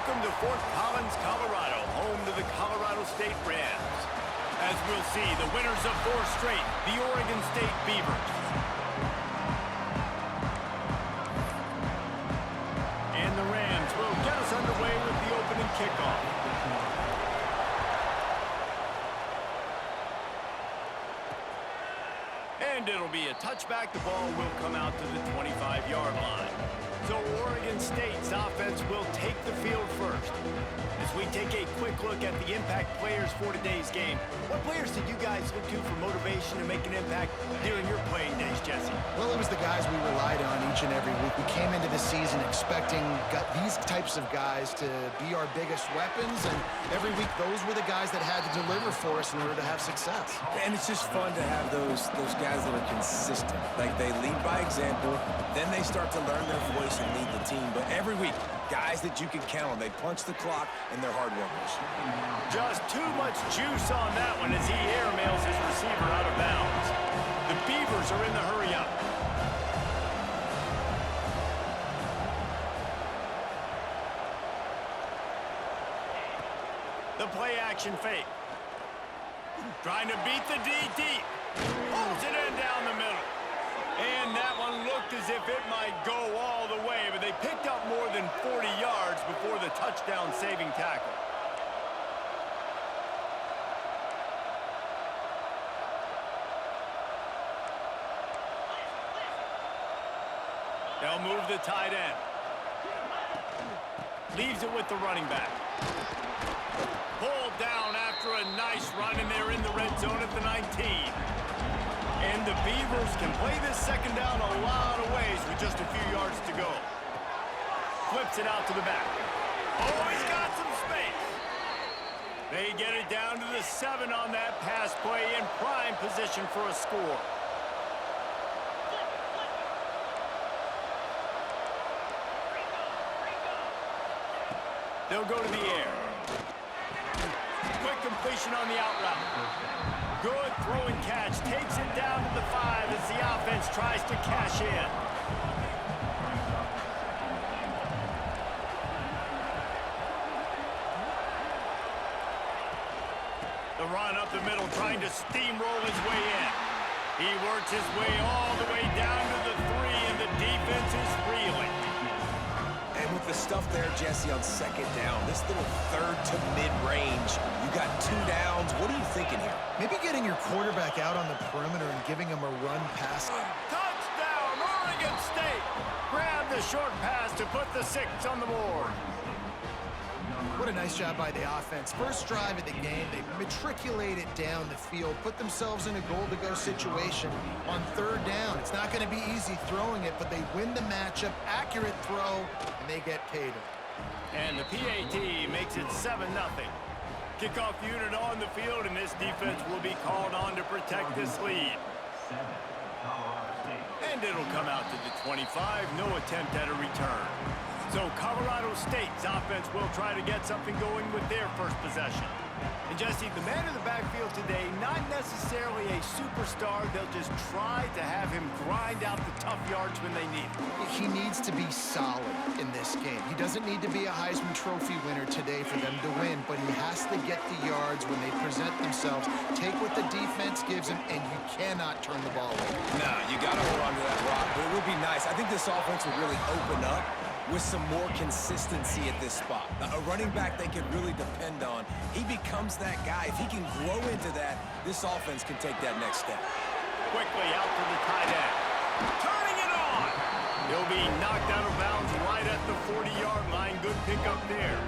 Welcome to Fort Collins, Colorado, home to the Colorado State Rams. As we'll see, the winners of 4 straight, the Oregon State Beavers. And the Rams will get us underway with the opening kickoff. And it'll be a touchback. The ball will come out to the 25-yard line. So Oregon State's offense will take the field first. As we take a quick look at the impact players for today's game, what players did you guys look to for motivation to make an impact during your playing days, Jesse? Well, it was the guys we relied on each and every week. We came into the season expecting these types of guys to be our biggest weapons, and every week those were the guys that had to deliver for us in order to have success. And it's just fun to have those guys that are consistent. Like, they lead by example, then they start to learn their voice and lead the team. But every week, guys that you can count on. They punch the clock, and they're hard workers. Just too much juice on that one as he airmails his receiver out of bounds. The Beavers are in the hurry-up. The play-action fake. Trying to beat the D deep. Pulls it in down the middle. And that one looked as if it might go all the way, but they picked up more than 40 yards before the touchdown-saving tackle. They'll move the tight end. Leaves it with the running back. Pulled down after a nice run, and they're in the red zone at the 19. And the Beavers can play this second down a lot of ways with just a few yards to go. Flips it out to the back. Oh, he's got some space. They get it down to the 7 on that pass play in prime position for a score. They'll go to the air. Quick completion on the out route. Good throw and catch. Takes it down to the 5 as the offense tries to cash in. The run up the middle, trying to steamroll his way in. He works his way all the way down to the 3, and the defense is reeling. And with the stuff there, Jesse, on second down, this little third to mid-range, you got 2 downs. What are you thinking here? Maybe getting your quarterback out on the perimeter and giving him a run pass. Touchdown, Oregon State! Grab the short pass to put the 6 on the board. What a nice job by the offense. First drive of the game, they matriculate it down the field, put themselves in a goal-to-go situation on 3rd down. It's not going to be easy throwing it, but they win the matchup, accurate throw, and they get paid. And the PAT makes it 7-0. Kickoff unit on the field, and this defense will be called on to protect this lead. And it'll come out to the 25, no attempt at a return. So Colorado State's offense will try to get something going with their first possession. And Jesse, the man in the backfield today, not necessarily a superstar. They'll just try to have him grind out the tough yards when they need it. He needs to be solid in this game. He doesn't need to be a Heisman Trophy winner today for them to win, but he has to get the yards when they present themselves. Take what the defense gives him, and you cannot turn the ball over. No, you got to hold on to that rock, but it would be nice. I think this offense would really open up with some more consistency at this spot. A running back they can really depend on. He becomes that guy. If he can grow into that, this offense can take that next step. Quickly out to the tight end. Turning it on! He'll be knocked out of bounds right at the 40-yard line. Good pickup there.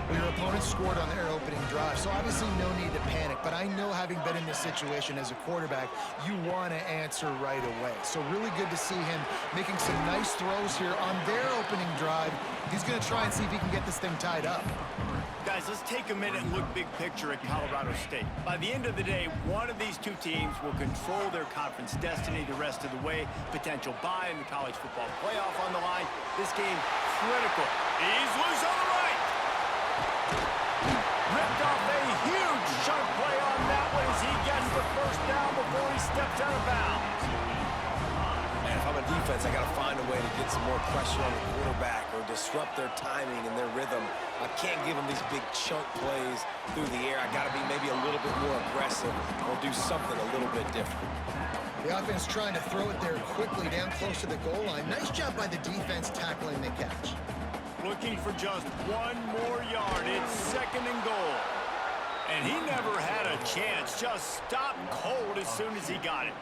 Well, your opponent scored on their opening drive, so obviously no need to panic. But I know, having been in this situation as a quarterback, you want to answer right away. So really good to see him making some nice throws here on their opening drive. He's going to try and see if he can get this thing tied up. Guys, let's take a minute and look big picture at Colorado State. By the end of the day, one of these two teams will control their conference destiny the rest of the way. Potential bye in the college football playoff on the line. This game, critical. He's loose on the right. Ripped off a huge chunk play on that one as he gets the first down before he steps out of bounds. Man, if I'm a defense, I got to find a way to get some more pressure on the quarterback or disrupt their timing and their rhythm. I can't give them these big chunk plays through the air. I got to be maybe a little bit more aggressive or do something a little bit different. The offense trying to throw it there quickly down close to the goal line. Nice job by the defense tackling the catch. Looking for just one more yard. It's 2nd and goal. And he never had a chance. Just stopped cold as soon as he got it.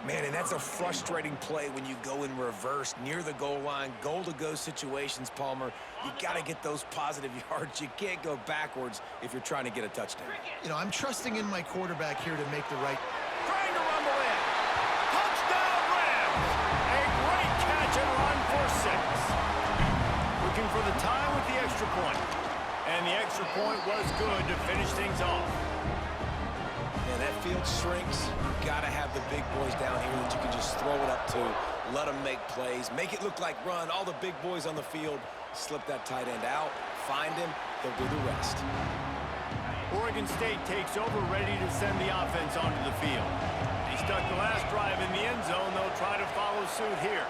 Man, and that's a frustrating play when you go in reverse near the goal line. Goal-to-go situations, Palmer. You got to get those positive yards. You can't go backwards if you're trying to get a touchdown. You know, I'm trusting in my quarterback here to make the right. Trying to rumble in. Touchdown Rams. A great catch and run for 6. Looking for the tie with the extra point. And the extra point was good to finish things off. And that field shrinks. You've got to have the big boys down here that you can just throw it up to, let them make plays, make it look like run. All the big boys on the field, slip that tight end out, find him, they'll do the rest. Oregon State takes over, ready to send the offense onto the field. They stuck the last drive in the end zone. They'll try to follow suit here.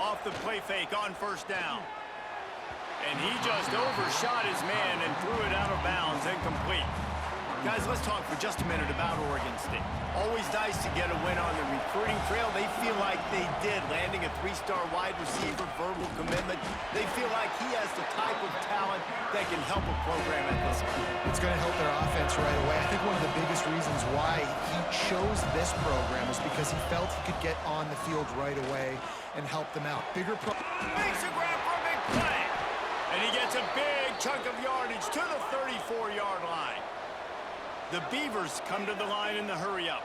Off the play fake on 1st down. And he just overshot his man and threw it out of bounds, incomplete. Guys, let's talk for just a minute about Oregon State. Always nice to get a win on the recruiting trail. They feel like they did, landing a 3-star wide receiver, verbal commitment. They feel like he has the type of talent that can help a program at this point. It's going to help their offense right away. I think one of the biggest reasons why he chose this program was because he felt he could get on the field right away and help them out. Makes a grab for a big play. And he gets a big chunk of yardage to the 34-yard line. The Beavers come to the line in the hurry-up.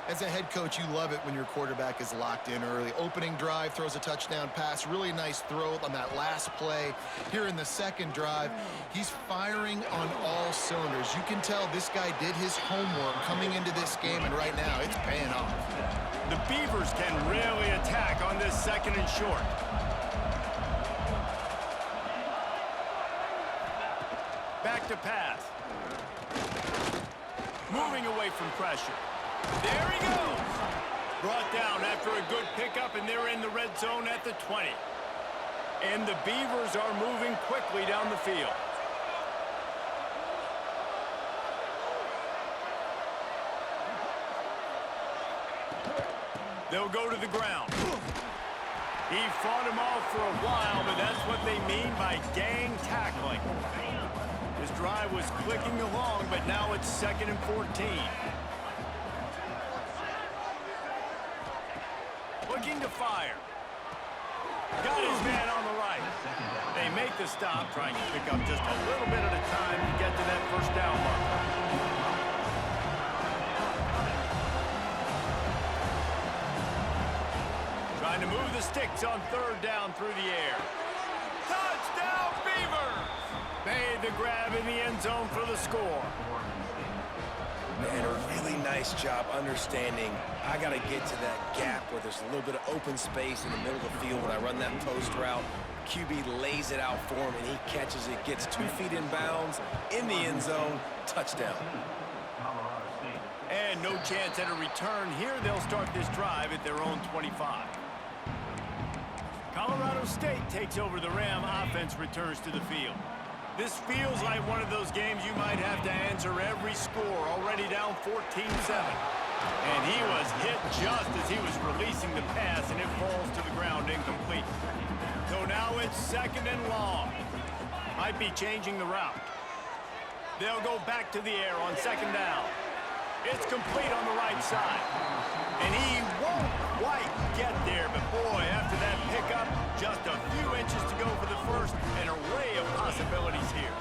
As a head coach, you love it when your quarterback is locked in early. Opening drive, throws a touchdown pass. Really nice throw on that last play. Here in the 2nd drive, he's firing on all cylinders. You can tell this guy did his homework coming into this game, and right now it's paying off. The Beavers can really attack on this 2nd and short. Back to pass. Moving away from pressure. There he goes. Brought down after a good pickup, and they're in the red zone at the 20. And the Beavers are moving quickly down the field. They'll go to the ground. He fought him off for a while, but that's what they mean by gang tackling. His drive was clicking along, but now it's 2nd and 14. Looking to fire. Got his man on the right. They make the stop, trying to pick up just a little bit at a time to get to that 1st down marker. Trying to move the sticks on 3rd down through the air. Touchdown, Beavers! Made the grab in the end zone for the score. Man, a really nice job understanding I got to get to that gap where there's a little bit of open space in the middle of the field. When I run that post route, QB lays it out for him, and he catches it, gets 2 feet in bounds, in the end zone, touchdown. And no chance at a return here. They'll start this drive at their own 25. Colorado State takes over the Ram. Offense returns to the field. This feels like one of those games you might have to answer every score. Already down 14-7. And he was hit just as he was releasing the pass, and it falls to the ground incomplete. So now it's 2nd and long. Might be changing the route. They'll go back to the air on 2nd down. It's complete on the right side. And he won't quite get there, but boy, after that pickup, just a few inches to go for the first. An array of possibilities here.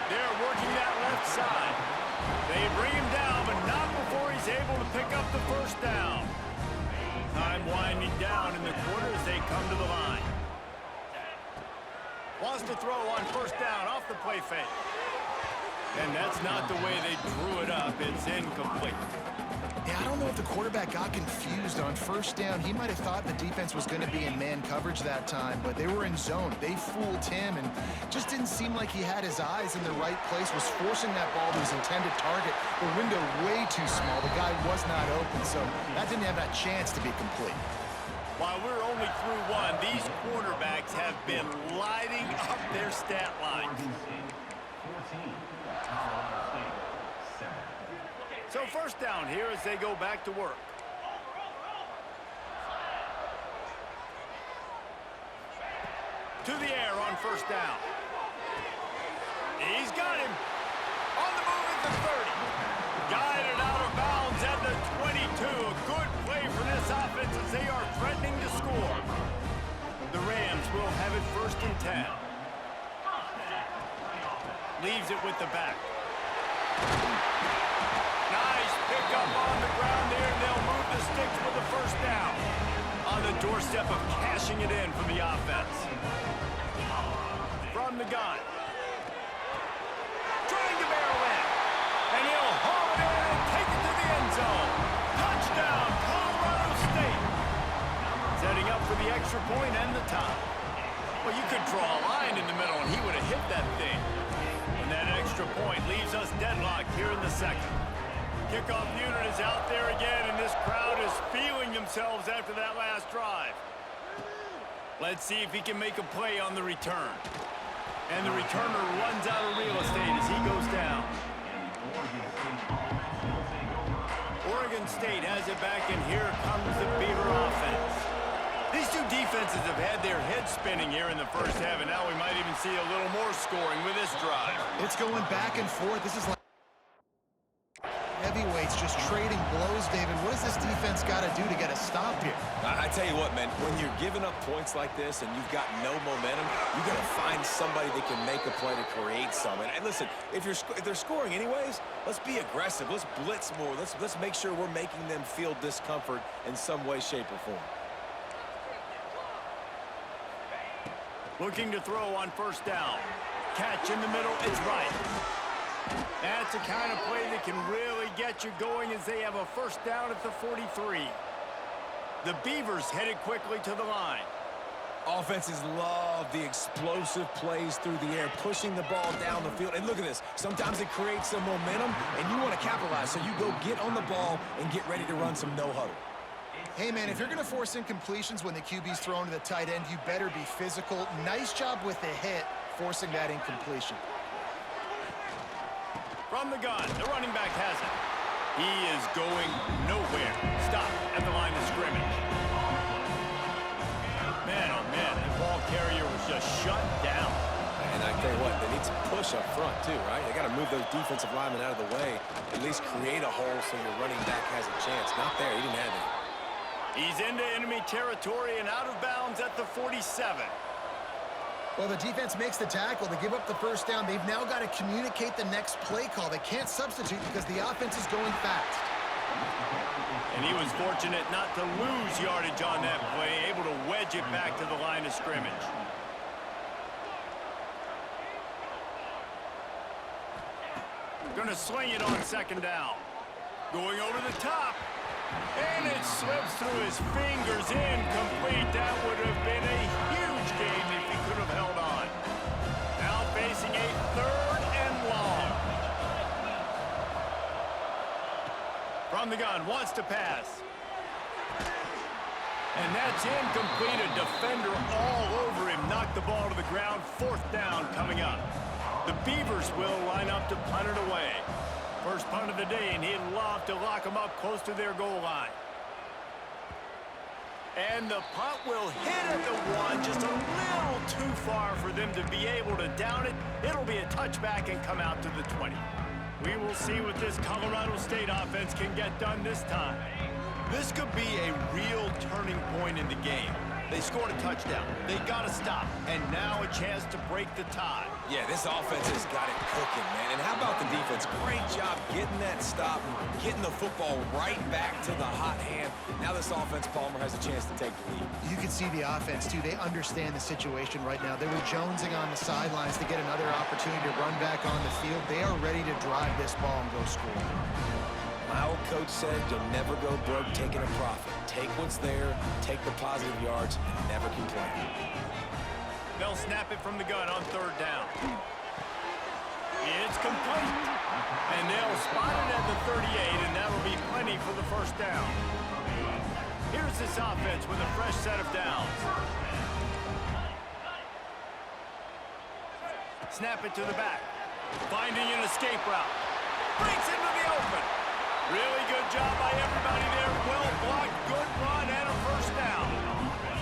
They're working that left side. They bring him down, but not before he's able to pick up the 1st down. Time winding down in the quarter as they come to the line. Wants to throw on 1st down off the play fake. And that's not the way they drew it up. It's incomplete. Yeah, I don't know if the quarterback got confused on first down. He might have thought the defense was going to be in man coverage that time, but they were in zone. They fooled him and just didn't seem like he had his eyes in the right place, was forcing that ball to his intended target. The window way too small. The guy was not open, so that didn't have that chance to be complete. While we're only through one, these quarterbacks have been lighting up their stat line. So first down here as they go back to work. To the air on first down. He's got him. On the move at the 30. Guided out of bounds at the 22. A good play for this offense as they are threatening to score. The Rams will have it first and 10. Leaves it with the back. Nice pickup on the ground there, and they'll move the sticks with the first down. On the doorstep of cashing it in for the offense. From the gun. Trying to barrel in. And he'll haul it in and take it to the end zone. Touchdown, Colorado State. Setting up for the extra point and the tie. Well, you could draw a line in the middle, and he would have hit that thing. And that extra point leaves us deadlocked here in the second. Kickoff unit is out there again, and this crowd is feeling themselves after that last drive. Let's see if he can make a play on the return. And the returner runs out of real estate as he goes down. Oregon State has it back, and here comes the Beaver offense. These two defenses have had their heads spinning here in the first half, and now we might even see a little more scoring with this drive. It's going back and forth. This is like heavyweights just trading blows, David. What does this defense got to do to get a stop here? I tell you what, man, when you're giving up points like this and you've got no momentum, you got to find somebody that can make a play to create some. And listen, if they're scoring anyways, let's be aggressive. Let's blitz more. Let's make sure we're making them feel discomfort in some way, shape, or form. Looking to throw on first down. Catch in the middle, it's right. That's a kind of play that can really get you going as they have a first down at the 43. The Beavers headed quickly to the line. Offenses love the explosive plays through the air, pushing the ball down the field. And look at this. Sometimes it creates some momentum, and you want to capitalize. So you go get on the ball and get ready to run some no-huddle. Hey, man, if you're going to force incompletions when the QB's thrown to the tight end, you better be physical. Nice job with the hit, forcing that incompletion. From the gun, the running back has it. He is going nowhere. Stop at the line of scrimmage. Man, oh man, the ball carrier was just shut down. And I tell you what, they need to push up front too, right? They got to move those defensive linemen out of the way, at least create a hole so your running back has a chance. Not there, he didn't have it. He's into enemy territory and out of bounds at the 47. Well, the defense makes the tackle. They give up the first down. They've now got to communicate the next play call. They can't substitute because the offense is going fast. And he was fortunate not to lose yardage on that play, able to wedge it back to the line of scrimmage. Going to sling it on second down. Going over the top. And it slips through his fingers, incomplete. That would have been a huge gain if he could have held on. Now facing a third and long. From the gun, wants to pass. And that's incomplete. A defender all over him. Knocked the ball to the ground. Fourth down coming up. The Beavers will line up to punt it away. First punt of the day, and he'd love to lock them up close to their goal line. And the punt will hit at the one, just a little too far for them to be able to down it. It'll be a touchback and come out to the 20. We will see what this Colorado State offense can get done this time. This could be a real turning point in the game. They scored a touchdown. They got to stop. And now a chance to break the tie. Yeah, this offense has got it cooking, man. And how about the defense? Great job getting that stop, getting the football right back to the hot hand. Now this offense, Palmer, has a chance to take the lead. You can see the offense, too. They understand the situation right now. They were jonesing on the sidelines to get another opportunity to run back on the field. They are ready to drive this ball and go score. My old coach said you'll never go broke taking a profit. Take what's there, take the positive yards, and never complain. They'll snap it from the gun on third down. It's complete. And they'll spot it at the 38, and that'll be plenty for the first down. Here's this offense with a fresh set of downs. Snap it to the back. Finding an escape route. Breaks into the open. Really good job by everybody there. Well blocked, good run, and a first down.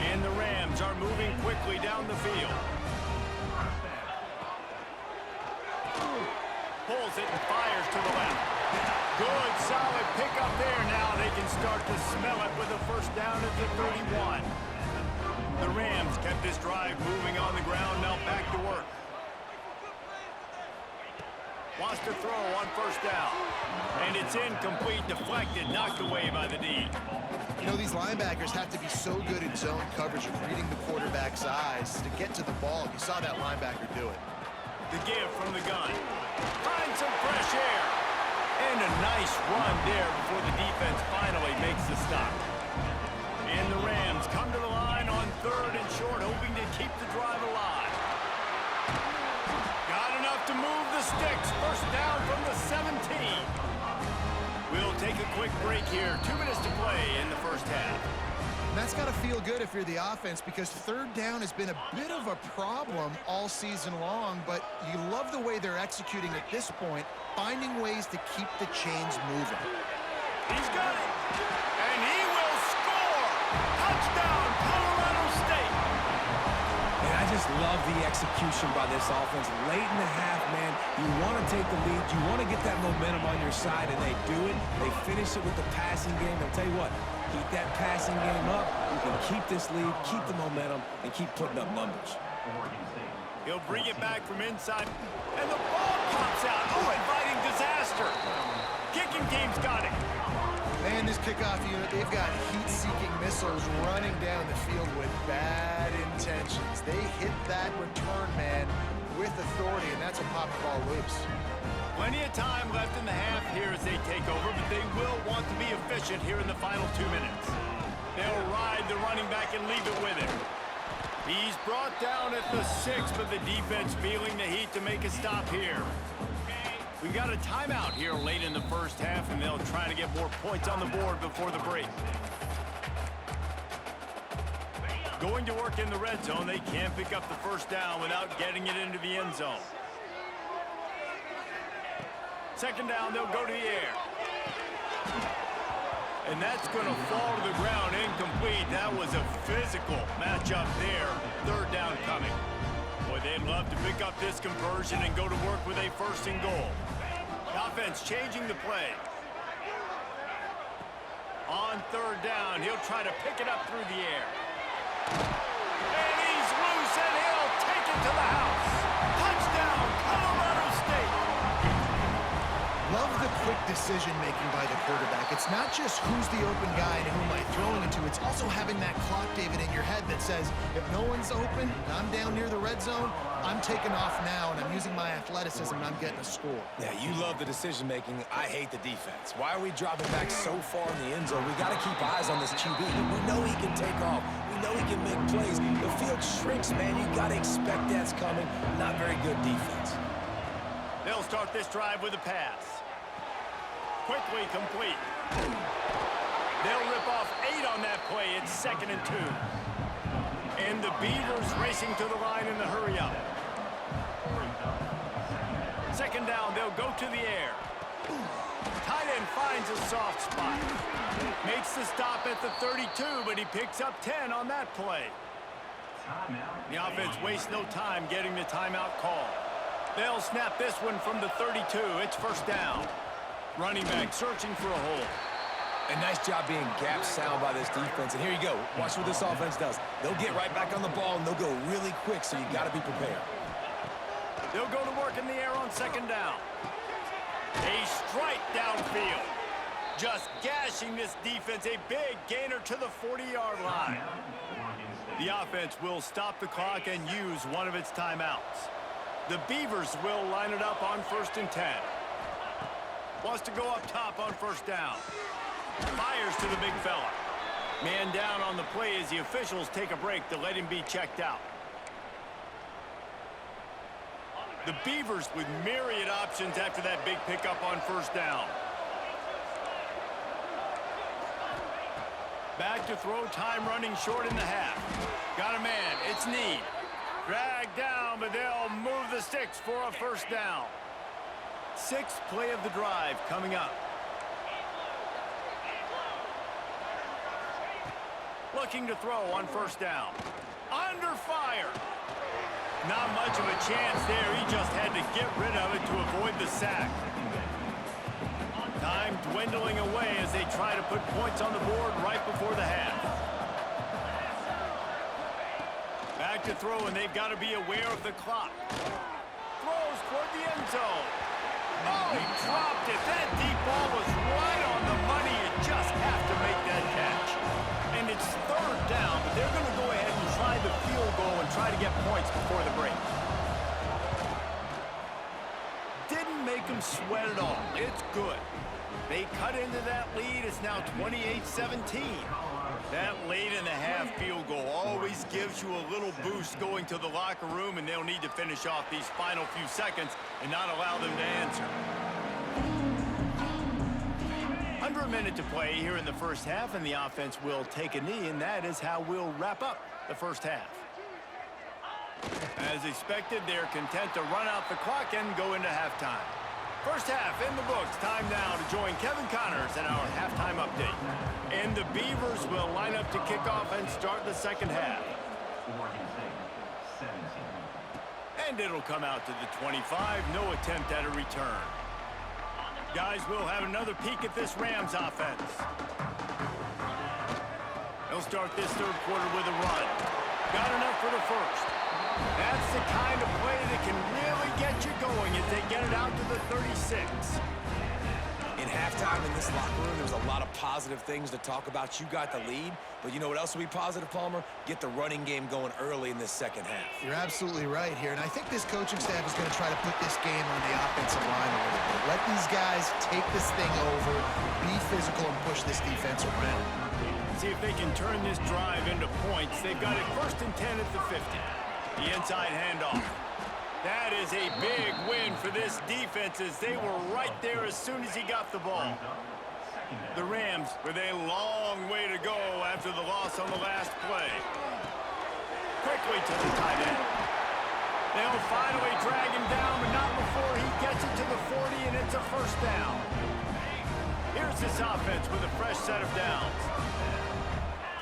And the Rams are moving quickly down the field. Pulls it and fires to the left. Good, solid pickup there. Now they can start to smell it with a first down at the 31. The Rams kept this drive moving on the ground. Now back to work. Wants to throw on first down. And it's incomplete, deflected, knocked away by the D. You know, these linebackers have to be so good in zone coverage of reading the quarterback's eyes to get to the ball. You saw that linebacker do it. The give from the gun. Finds some fresh air. And a nice run there before the defense finally makes the stop. And the Rams come to the line on third and short, hoping to keep the drive alive. Got enough to move the sticks. First down from the 17. We'll take a quick break here. 2 minutes to play in the first half. And that's got to feel good if you're the offense, because third down has been a bit of a problem all season long, but you love the way they're executing at this point, finding ways to keep the chains moving. He's got it. And he will score. Touchdown, Colorado State. And I just love the execution by this offense. Late in the half, man, you want to take the lead. You want to get that momentum on your side, and they do it. They finish it with the passing game. I'll tell you what, keep that passing game up. You can keep this lead, keep the momentum, and keep putting up numbers. He'll bring it back from inside, and the ball pops out. Oh, inviting disaster. Kicking team's got it. Man, this kickoff unit, they've got heat-seeking missiles running down the field with bad intentions. They hit that return man with authority, and that's a pop the ball loose. Plenty of time left in the half here as they take over, but they will want to be efficient here in the final 2 minutes. They'll ride the running back and leave it with him. He's brought down at the 6, but the defense feeling the heat to make a stop here. We got a timeout here late in the first half, and they'll try to get more points on the board before the break. Going to work in the red zone, they can't pick up the first down without getting it into the end zone. Second down, they'll go to the air. And that's going to fall to the ground, incomplete. That was a physical matchup there. Third down coming. Boy, they'd love to pick up this conversion and go to work with a first and goal. Offense changing the play. On third down, he'll try to pick it up through the air. And he's loose, and he'll take it to the house. Touchdown, Colorado State. Love the quick decision-making by the quarterback. It's not just who's the open guy and who am I throwing it to. It's also having that clock, David, in your head that says, if no one's open and I'm down near the red zone, I'm taking off now, and I'm using my athleticism, and I'm getting a score. Yeah, you love the decision-making. I hate the defense. Why are we dropping back so far in the end zone? We got to keep eyes on this QB. We know he can take off. We know he can make plays. The field shrinks, man. You got to expect that's coming. Not very good defense. They'll start this drive with a pass. Quickly complete. They'll rip off 8 on that play. It's 2nd and 2. And the Beavers racing to the line in the hurry up. Second down, they'll go to the air. Tight end finds a soft spot. Makes the stop at the 32, but he picks up 10 on that play. The offense wastes no time getting the timeout call. They'll snap this one from the 32. It's first down. Running back searching for a hole. A nice job being gap sound by this defense. And here you go. Watch what this offense does. They'll get right back on the ball, and they'll go really quick, so you got to be prepared. They'll go to work in the air on second down. A strike downfield. Just gashing this defense. A big gainer to the 40-yard line. The offense will stop the clock and use one of its timeouts. The Beavers will line it up on 1st and 10. Wants to go up top on first down. Fires to the big fella. Man down on the play as the officials take a break to let him be checked out. The Beavers with myriad options after that big pickup on first down. Back to throw, time running short in the half. Got a man, it's Need. Dragged down, but they'll move the sticks for a first down. Sixth play of the drive coming up. Looking to throw on first down. Under fire. Not much of a chance there. He just had to get rid of it to avoid the sack. Time dwindling away as they try to put points on the board right before the half. Back to throw, and they've got to be aware of the clock. Throws toward the end zone. Oh, he dropped it. That deep ball was right on the money. You just have to make that catch. And it's third down, but they're going to go ahead and try the field goal and try to get points before the break. Didn't make them sweat at all. It's good. They cut into that lead. It's now 28-17. That late in the half field goal always gives you a little boost going to the locker room, and they'll need to finish off these final few seconds and not allow them to answer. Under a minute to play here in the first half, and the offense will take a knee, and that is how we'll wrap up the first half. As expected, they're content to run out the clock and go into halftime. First half in the books. Time now to join Kevin Connors in our halftime update. And the Beavers will line up to kick off and start the second half. And it'll come out to the 25. No attempt at a return. Guys, we'll have another peek at this Rams offense. They'll start this third quarter with a run. Got enough for the first. That's the kind of play that can really get you going as they get it out to the 36. In halftime in this locker room, there's a lot of positive things to talk about. You got the lead, but you know what else will be positive, Palmer? Get the running game going early in this second half. You're absolutely right here, and I think this coaching staff is going to try to put this game on the offensive line a little bit. Let these guys take this thing over, be physical, and push this defense around. See if they can turn this drive into points. They've got it 1st and 10 at the 50. The inside handoff. That is a big win for this defense as they were right there as soon as he got the ball. The Rams with a long way to go after the loss on the last play. Quickly to the tight end. They'll finally drag him down, but not before he gets it to the 40, and it's a first down. Here's this offense with a fresh set of downs.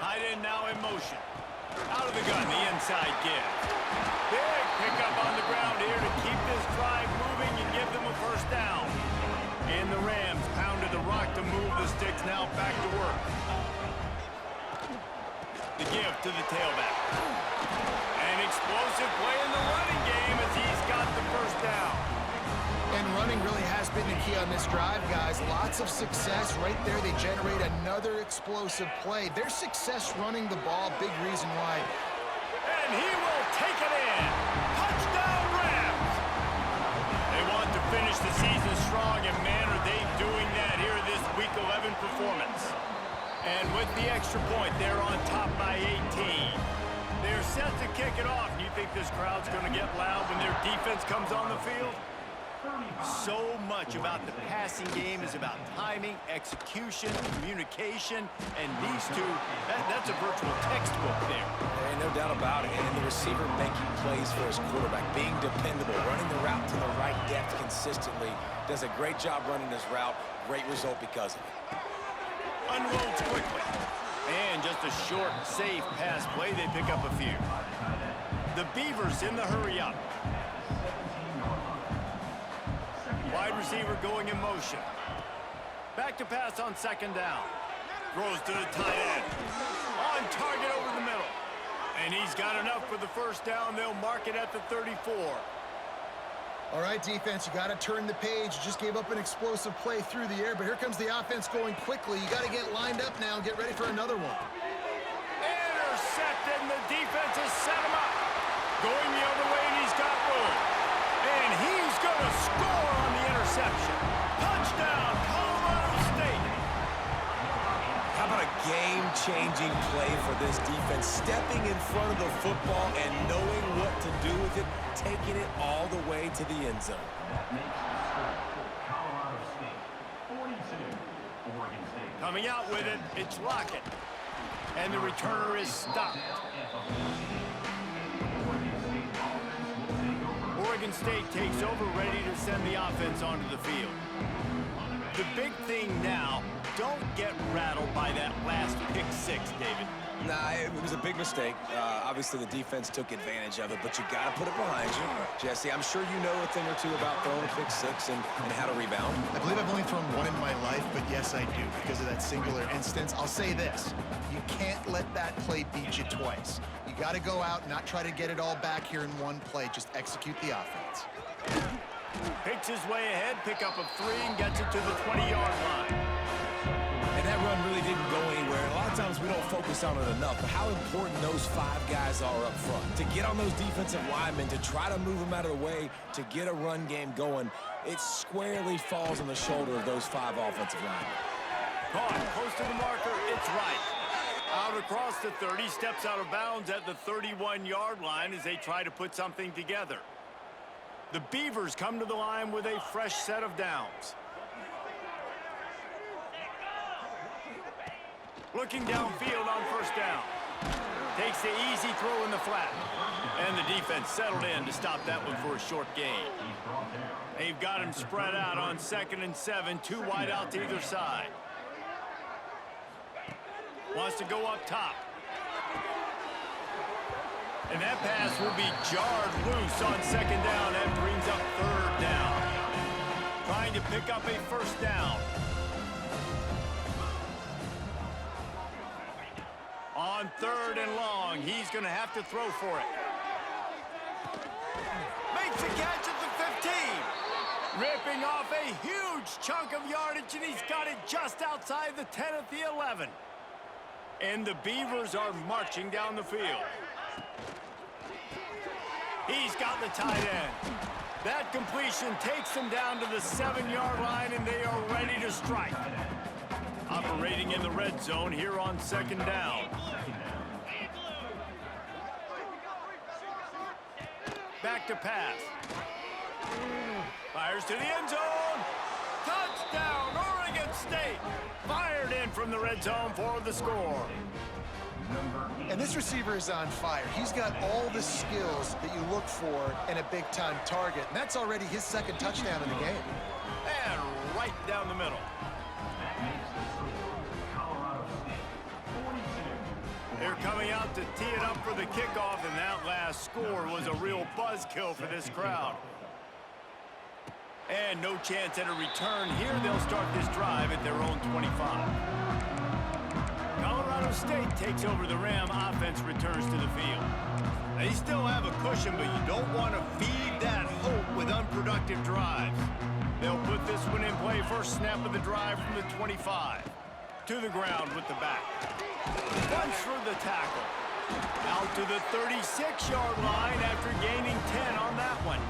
Tight end now in motion. Out of the gun, the inside give. Big pickup on the ground here to keep this drive moving and give them a first down. And the Rams pounded the rock to move the sticks, now back to work. The give to the tailback. An explosive play in the running game as he's got the first down. And running really has been the key on this drive, guys. Lots of success right there. They generate another explosive play. Their success running the ball, big reason why. And he will take it in. Touchdown, Rams! They want to finish the season strong, and man, are they doing that here in this Week 11 performance. And with the extra point, they're on top by 18. They're set to kick it off. You think this crowd's going to get loud when their defense comes on the field? So much about the passing game is about timing, execution, communication, and these two, that's a virtual textbook there. There ain't no doubt about it. And the receiver making plays for his quarterback, being dependable, running the route to the right depth consistently, does a great job running this route. Great result because of it. Unloads quickly. And just a short, safe pass play, they pick up a few. The Beavers in the hurry up. Wide receiver going in motion. Back to pass on second down. Throws to the tight end. On target over the middle. And he's got enough for the first down. They'll mark it at the 34. All right, defense, you got to turn the page. You just gave up an explosive play through the air, but here comes the offense going quickly. You got to get lined up now and get ready for another one. Intercepted, and the defense has set him up. Going the other way, and he's got room. And he's going to score on the interception. Touchdown, Colorado State. How about a game-changing play for this defense? Stepping in front of the football and knowing what to do with it, taking it all the way to the end zone. Coming out with it, it's Lockett. And the returner is stopped. Oregon State takes over, ready to send the offense onto the field. The big thing now, don't get rattled by that last pick six, David. Nah, it was a big mistake. Obviously, the defense took advantage of it, but you got to put it behind you. Jesse, I'm sure you know a thing or two about throwing a pick six and how to rebound. I believe I've only thrown one in my life, but yes, I do, because of that singular instance. I'll say this. You can't let that play beat you twice. You got to go out and not try to get it all back here in one play. Just execute the offense. Picks his way ahead, pick up a 3, and gets it to the 20-yard line. And that run really didn't go anywhere. A lot of times we don't focus on it enough, but how important those 5 guys are up front. To get on those defensive linemen, to try to move them out of the way, to get a run game going, it squarely falls on the shoulder of those 5 offensive linemen. Caught, close to the marker, it's right. Out across the 30, steps out of bounds at the 31-yard line as they try to put something together. The Beavers come to the line with a fresh set of downs. Looking downfield on first down. Takes the easy throw in the flat. And the defense settled in to stop that one for a short gain. They've got him spread out on 2nd and 7, 2 wide out to either side. Wants to go up top. And that pass will be jarred loose on 2nd down. That brings up 3rd down. Trying to pick up a first down. On 3rd and long, he's going to have to throw for it. Makes a catch at the 15. Ripping off a huge chunk of yardage, and he's got it just outside the 10 at the 11. And the Beavers are marching down the field. He's got the tight end. That completion takes them down to the 7-yard line, and they are ready to strike. Operating in the red zone here on 2nd down. Back to pass. Fires to the end zone. Touchdown, Oregon State. Fired in from the red zone for the score. And this receiver is on fire. He's got all the skills that you look for in a big-time target. And that's already his 2nd touchdown in the game. And right down the middle. They're coming out to tee it up for the kickoff, and that last score was a real buzzkill for this crowd. And no chance at a return here. They'll start this drive at their own 25. Colorado State takes over the Ram. Offense returns to the field. They still have a cushion, but you don't want to feed that hope with unproductive drives. They'll put this one in play. First snap of the drive from the 25. To the ground with the back. Runs for the tackle. Out to the 36-yard line after gaining 10 on that one.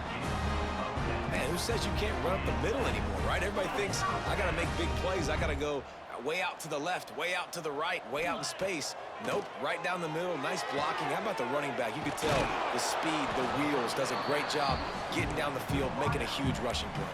Man, who says you can't run up the middle anymore, right? Everybody thinks, I got to make big plays. I got to go way out to the left, way out to the right, way out in space. Nope, right down the middle. Nice blocking. How about the running back? You could tell the speed, the wheels, does a great job getting down the field, making a huge rushing play.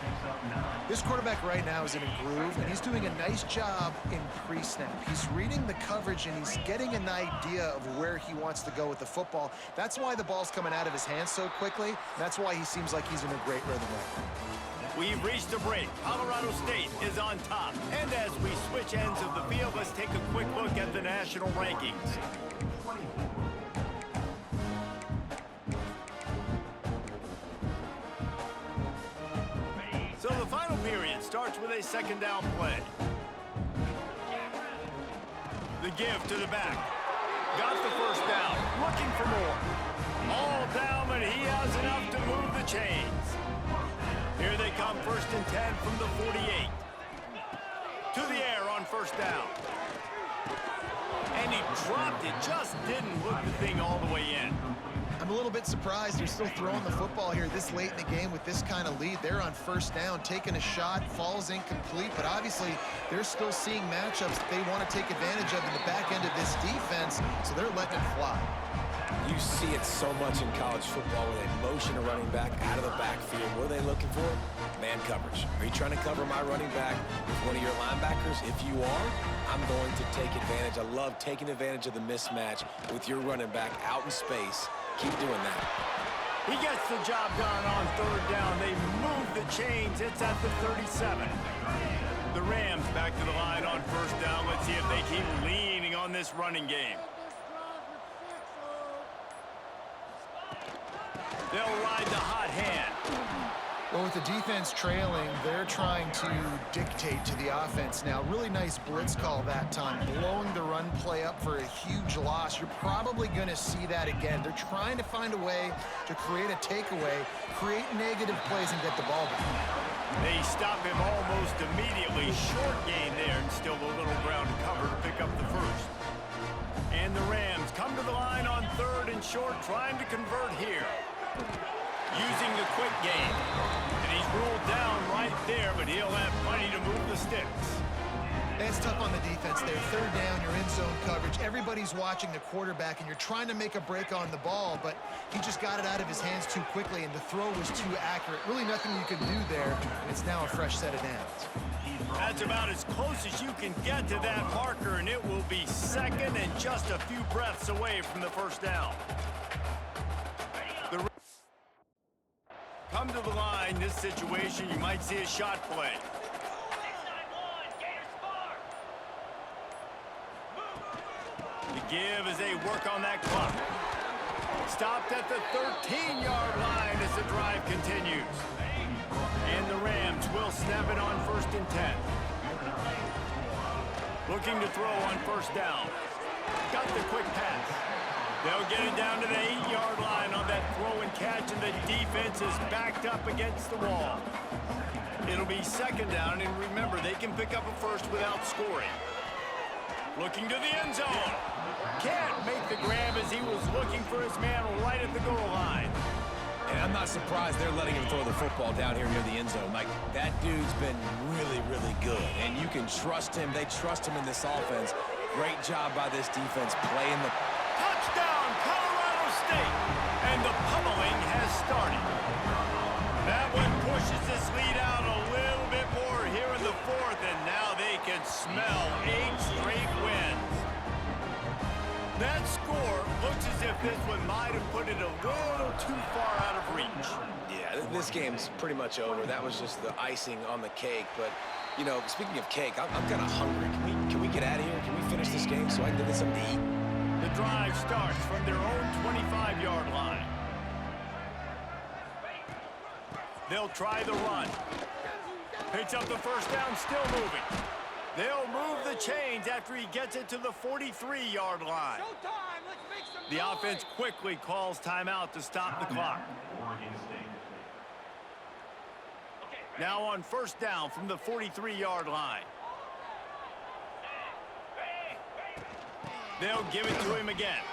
This quarterback right now is in a groove, and he's doing a nice job in pre-snap. He's reading the coverage, and he's getting an idea of where he wants to go with the football. That's why the ball's coming out of his hands so quickly. That's why he seems like he's in a great rhythm right now. We've reached a break. Colorado State is on top. And as we switch ends of the field, let's take a quick look at the national rankings. So the final period starts with a 2nd down play. The give to the back. Got the first down. Looking for more. All down, but he has enough to move the chains. Here they come, 1st and 10 from the 48. To the air on first down. And he dropped it, just didn't hook the thing all the way in. I'm I'm a little bit surprised they're still throwing the football here this late in the game with this kind of lead. They're on first down, taking a shot, falls incomplete, but obviously they're still seeing matchups that they want to take advantage of in the back end of this defense, so they're letting it fly. You see it so much in college football where they motion a running back out of the backfield. What are they looking for? Man coverage. Are you trying to cover my running back with one of your linebackers? If you are, I'm going to take advantage. I love taking advantage of the mismatch with your running back out in space. Keep doing that. He gets the job done on third down. They move the chains. It's at the 37. The Rams back to the line on first down. Let's see if they keep leaning on this running game. They'll ride the hot hand. Well, with the defense trailing, they're trying to dictate to the offense now. Really nice blitz call that time, blowing the run play up for a huge loss. You're probably going to see that again. They're trying to find a way to create a takeaway, create negative plays, and get the ball back. They stop him almost immediately. Short gain there, and still a little ground to cover to pick up the first. And the Rams come to the line on third and short, trying to convert here. Using the quick game. And he's ruled down right there, but he'll have plenty to move the sticks. It's tough on the defense there. Third down, you're in zone coverage. Everybody's watching the quarterback, and you're trying to make a break on the ball, but he just got it out of his hands too quickly, and the throw was too accurate. Really nothing you can do there, and it's now a fresh set of downs. That's about as close as you can get to that marker, and it will be second and just a few breaths away from the first down. Come to the line, this situation, you might see a shot play. The give as they work on that clock. Stopped at the 13-yard line as the drive continues. And the Rams will snap it on first and 10. Looking to throw on first down. Got the quick pass. They'll get it down to the 8-yard line on that throw and catch, and the defense is backed up against the wall. It'll be second down, and remember, they can pick up a first without scoring. Looking to the end zone. Can't make the grab as he was looking for his man right at the goal line. And I'm not surprised they're letting him throw the football down here near the end zone. Like, that dude's been really, really good, and you can trust him. They trust him in this offense. Great job by this defense playing the... Touchdown, Colorado State! And the pummeling has started. That one pushes this lead out a little bit more here in the fourth, and now they can smell 8 straight wins. That score looks as if this one might have put it a little too far out of reach. Yeah, this game's pretty much over. That was just the icing on the cake. But, you know, speaking of cake, I'm kind of hungry. Can we get out of here? Can we finish this game so I can get something to eat? The drive starts from their own 25-yard line. They'll try the run. Picks up the first down, still moving. They'll move the chains after he gets it to the 43-yard line. The offense quickly calls timeout to stop the clock. Now on first down from the 43-yard line. They'll give it to him again.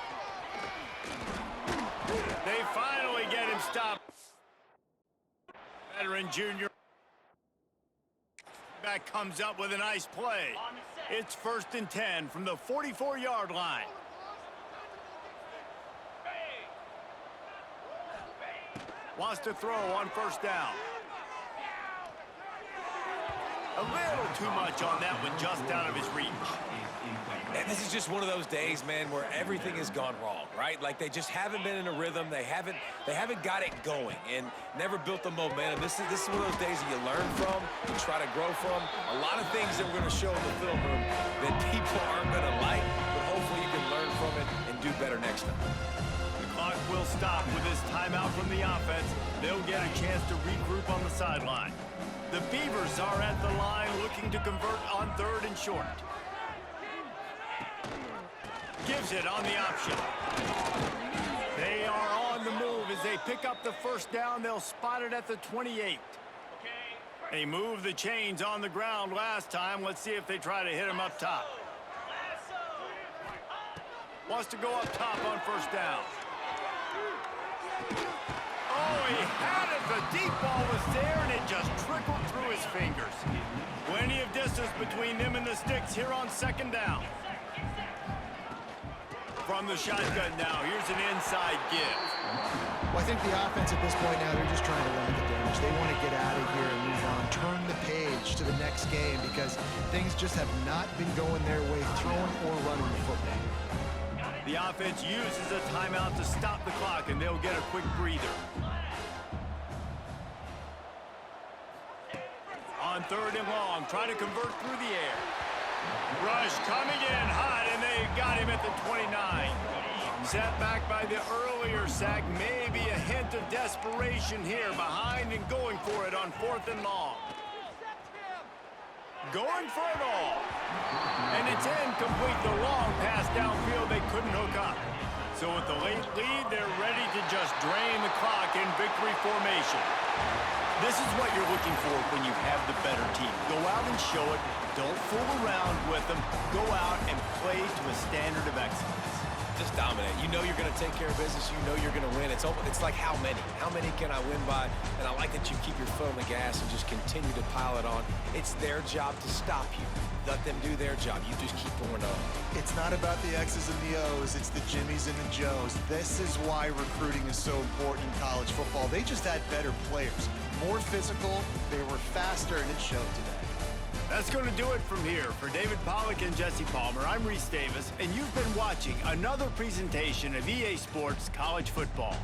They finally get him stopped. Veteran junior back comes up with a nice play. It's first and 10 from the 44-yard line. Wants to throw on first down. A little too much on that one, just out of his reach. And this is just one of those days, man, where everything has gone wrong, right? Like, they just haven't been in a rhythm. They haven't got it going and never built the momentum. This is one of those days that you learn from, you try to grow from. A lot of things that we're going to show in the film room that people aren't going to like, but hopefully you can learn from it and do better next time. The clock will stop with this timeout from the offense. They'll get a chance to regroup on the sideline. The Beavers are at the line looking to convert on third and short. Gives it on the option. They are on the move as they pick up the first down. They'll spot it at the 28. They moved the chains on the ground last time. Let's see if they try to hit him up top. Wants to go up top on first down. Oh, he had it. The deep ball was there, and it just trickled through his fingers. Plenty of distance between them and the sticks here on second down. From the shotgun now, here's an inside give. Well, I think the offense at this point now, they're just trying to limit the damage. They want to get out of here and move on, turn the page to the next game because things just have not been going their way, throwing or running the football. The offense uses a timeout to stop the clock, and they'll get a quick breather. On third and long, trying to convert through the air. Rush coming in hot, and they got him at the 29. Set back by the earlier sack, maybe a hint of desperation here, behind and going for it on fourth and long. Going for it all. And it's incomplete. The long pass downfield, they couldn't hook up. So with the late lead, they're ready to just drain the clock in victory formation. This is what you're looking for when you have the better team. Go out and show it. Don't fool around with them. Go out and play to a standard of excellence. Just dominate. You know you're going to take care of business. You know you're going to win. It's like how many? How many can I win by? And I like that you keep your foot on the gas and just continue to pile it on. It's their job to stop you. Let them do their job. You just keep going on. It's not about the X's and the O's. It's the Jimmies and the Joes. This is why recruiting is so important in college football. They just had better players, more physical, they were faster, and it showed today. That's going to do it from here. For David Pollack and Jesse Palmer, I'm Reese Davis, and you've been watching another presentation of EA Sports College Football.